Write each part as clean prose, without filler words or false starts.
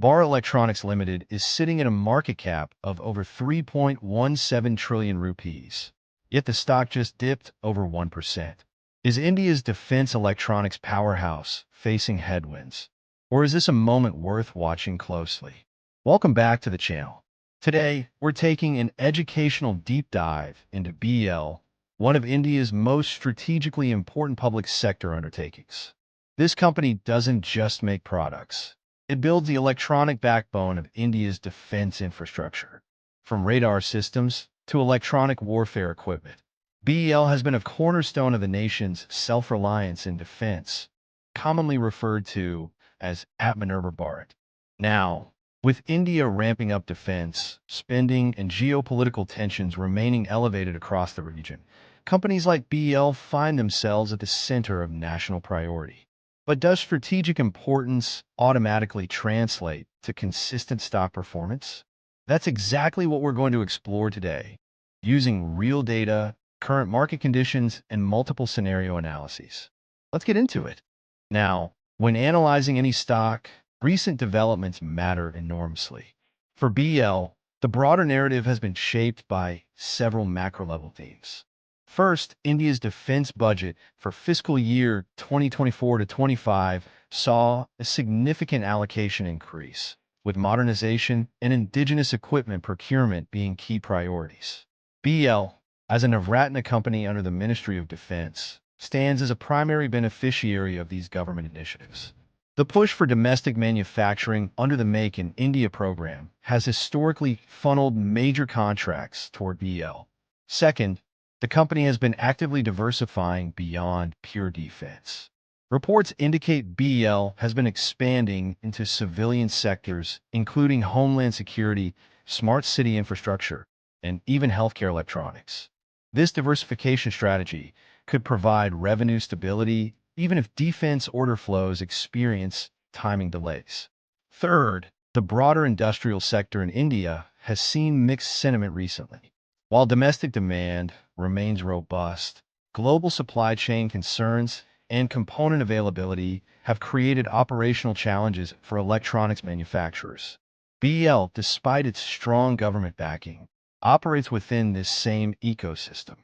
Bharat Electronics Limited is sitting at a market cap of over 3.17 trillion rupees. Yet the stock just dipped over 1%. Is India's defense electronics powerhouse facing headwinds? Or is this a moment worth watching closely? Welcome back to the channel. Today, we're taking an educational deep dive into BEL, one of India's most strategically important public sector undertakings. This company doesn't just make products. It builds the electronic backbone of India's defense infrastructure. From radar systems to electronic warfare equipment, BEL has been a cornerstone of the nation's self-reliance in defense, commonly referred to as Atmanirbhar Bharat. Now, with India ramping up defense, spending, and geopolitical tensions remaining elevated across the region, companies like BEL find themselves at the center of national priority. But does strategic importance automatically translate to consistent stock performance? That's exactly what we're going to explore today, using real data, current market conditions, and multiple scenario analyses. Let's get into it. Now, when analyzing any stock, recent developments matter enormously. For BEL, the broader narrative has been shaped by several macro-level themes. First, India's defense budget for fiscal year 2024 to 25 saw a significant allocation increase, with modernization and indigenous equipment procurement being key priorities. BEL, as a Navratna company under the Ministry of Defense, stands as a primary beneficiary of these government initiatives. The push for domestic manufacturing under the Make in India program has historically funneled major contracts toward BEL. Second, the company has been actively diversifying beyond pure defense. Reports indicate BEL has been expanding into civilian sectors, including homeland security, smart city infrastructure, and even healthcare electronics. This diversification strategy could provide revenue stability even if defense order flows experience timing delays. Third, the broader industrial sector in India has seen mixed sentiment recently. While domestic demand remains robust, global supply chain concerns and component availability have created operational challenges for electronics manufacturers. BEL, despite its strong government backing, operates within this same ecosystem.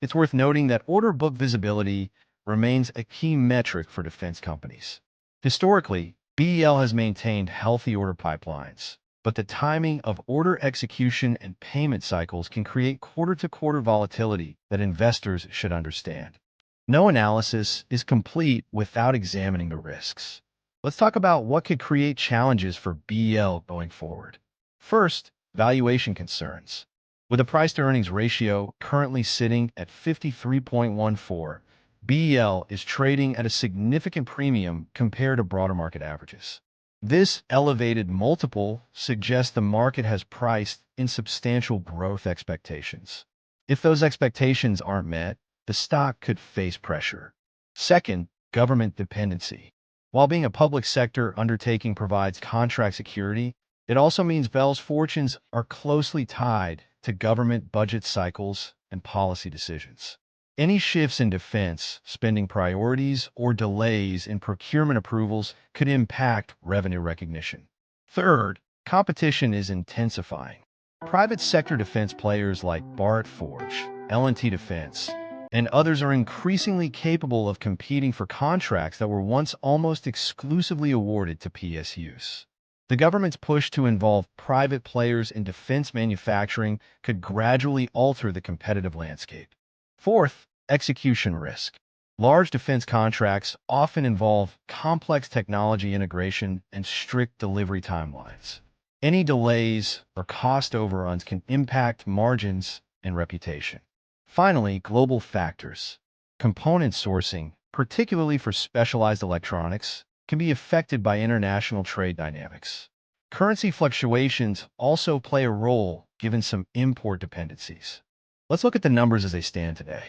It's worth noting that order book visibility remains a key metric for defense companies. Historically, BEL has maintained healthy order pipelines, but the timing of order execution and payment cycles can create quarter-to-quarter volatility that investors should understand. No analysis is complete without examining the risks. Let's talk about what could create challenges for BEL going forward. First, valuation concerns. With a price-to-earnings ratio currently sitting at 53.14, BEL is trading at a significant premium compared to broader market averages. This elevated multiple suggests the market has priced in substantial growth expectations. If those expectations aren't met, the stock could face pressure. Second, government dependency. While being a public sector undertaking provides contract security, it also means BEL's fortunes are closely tied to government budget cycles and policy decisions. Any shifts in defense spending priorities or delays in procurement approvals could impact revenue recognition. Third, competition is intensifying. Private sector defense players like Bharat Forge, L&T Defense, and others are increasingly capable of competing for contracts that were once almost exclusively awarded to PSUs. The government's push to involve private players in defense manufacturing could gradually alter the competitive landscape. Fourth, execution risk. Large defense contracts often involve complex technology integration and strict delivery timelines. Any delays or cost overruns can impact margins and reputation. Finally, global factors. Component sourcing, particularly for specialized electronics, can be affected by international trade dynamics. Currency fluctuations also play a role given some import dependencies. Let's look at the numbers as they stand today.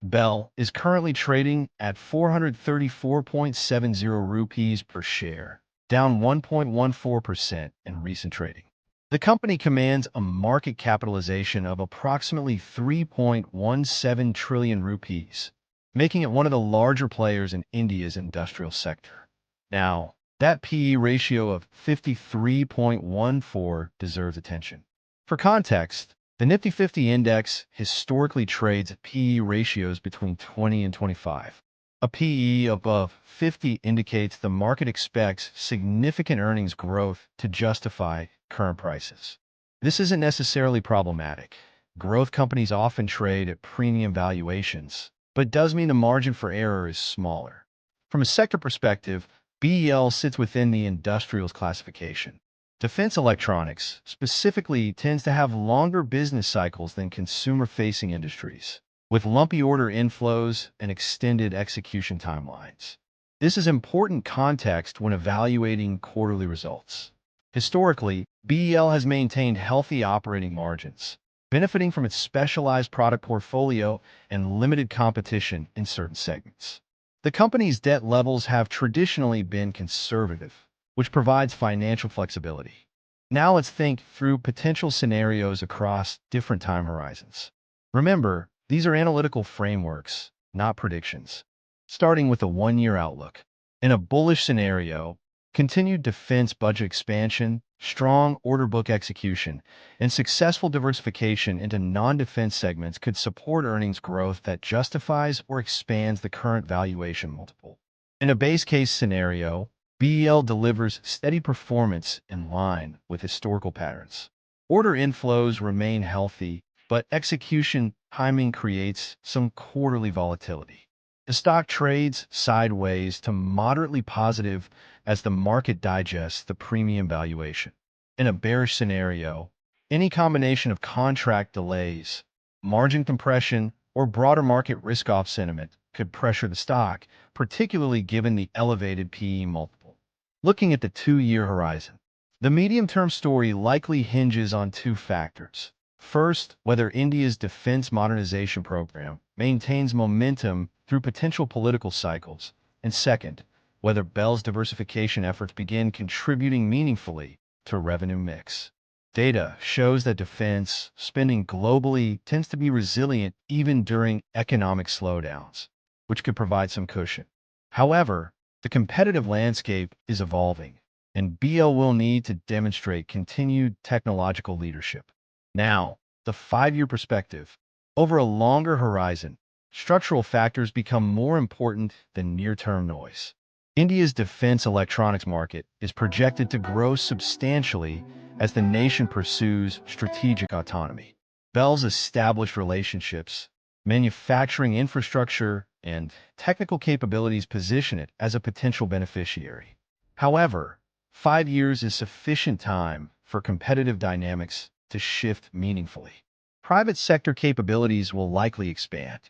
BEL is currently trading at 434.70 rupees per share, down 1.14% in recent trading. The company commands a market capitalization of approximately 3.17 trillion rupees, making it one of the larger players in India's industrial sector. Now, That PE ratio of 53.14 deserves attention. For context, the Nifty 50 index historically trades at PE ratios between 20 and 25. A PE above 50 indicates the market expects significant earnings growth to justify current prices. This isn't necessarily problematic. Growth companies often trade at premium valuations, but it does mean the margin for error is smaller. From a sector perspective, BEL sits within the industrials classification. Defense electronics, specifically, tends to have longer business cycles than consumer-facing industries, with lumpy order inflows and extended execution timelines. This is important context when evaluating quarterly results. Historically, BEL has maintained healthy operating margins, benefiting from its specialized product portfolio and limited competition in certain segments. The company's debt levels have traditionally been conservative, which provides financial flexibility. Now let's think through potential scenarios across different time horizons. Remember, these are analytical frameworks, not predictions. Starting with a one-year outlook. In a bullish scenario, continued defense budget expansion, strong order book execution, and successful diversification into non-defense segments could support earnings growth that justifies or expands the current valuation multiple. In a base case scenario, BEL delivers steady performance in line with historical patterns. Order inflows remain healthy, but execution timing creates some quarterly volatility. The stock trades sideways to moderately positive as the market digests the premium valuation. In a bearish scenario, any combination of contract delays, margin compression, or broader market risk-off sentiment could pressure the stock, particularly given the elevated PE multiple. Looking at the two-year horizon, the medium-term story likely hinges on two factors. First, whether India's defense modernization program maintains momentum through potential political cycles, and second, whether BEL's diversification efforts begin contributing meaningfully to revenue mix. Data shows that defense spending globally tends to be resilient even during economic slowdowns, which could provide some cushion. However, the competitive landscape is evolving, and BEL will need to demonstrate continued technological leadership. Now, the five-year perspective. Over a longer horizon, structural factors become more important than near-term noise. India's defense electronics market is projected to grow substantially as the nation pursues strategic autonomy. BEL's established relationships, manufacturing infrastructure, and technical capabilities position it as a potential beneficiary. However, 5 years is sufficient time for competitive dynamics to shift meaningfully. Private sector capabilities will likely expand.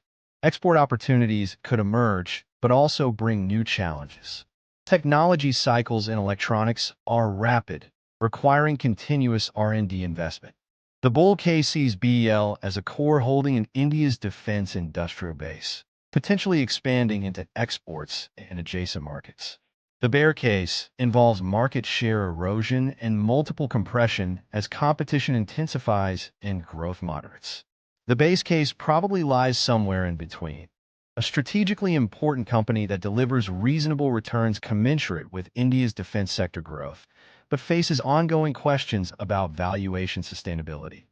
Export opportunities could emerge, but also bring new challenges. Technology cycles in electronics are rapid, requiring continuous R&D investment. The bull case sees BEL as a core holding in India's defense industrial base, potentially expanding into exports and adjacent markets. The bear case involves market share erosion and multiple compression as competition intensifies and growth moderates. The base case probably lies somewhere in between. A strategically important company that delivers reasonable returns commensurate with India's defense sector growth, but faces ongoing questions about valuation sustainability.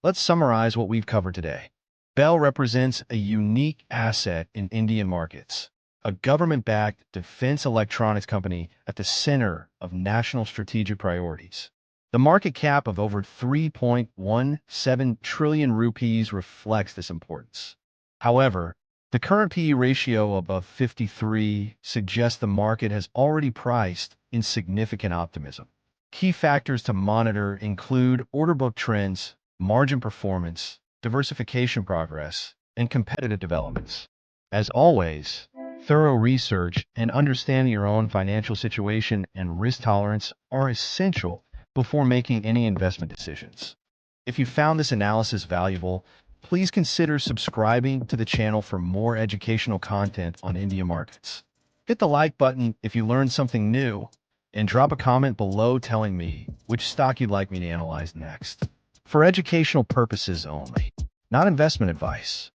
Let's summarize what we've covered today. BEL represents a unique asset in Indian markets, a government-backed defense electronics company at the center of national strategic priorities. The market cap of over 3.17 trillion rupees reflects this importance. However, the current PE ratio above 53 suggests the market has already priced in significant optimism. Key factors to monitor include order book trends, margin performance, diversification progress, and competitive developments. As always, thorough research and understanding your own financial situation and risk tolerance are essential before making any investment decisions. If you found this analysis valuable, please consider subscribing to the channel for more educational content on India markets. Hit the like button if you learned something new, and drop a comment below telling me which stock you'd like me to analyze next. For educational purposes only, not investment advice.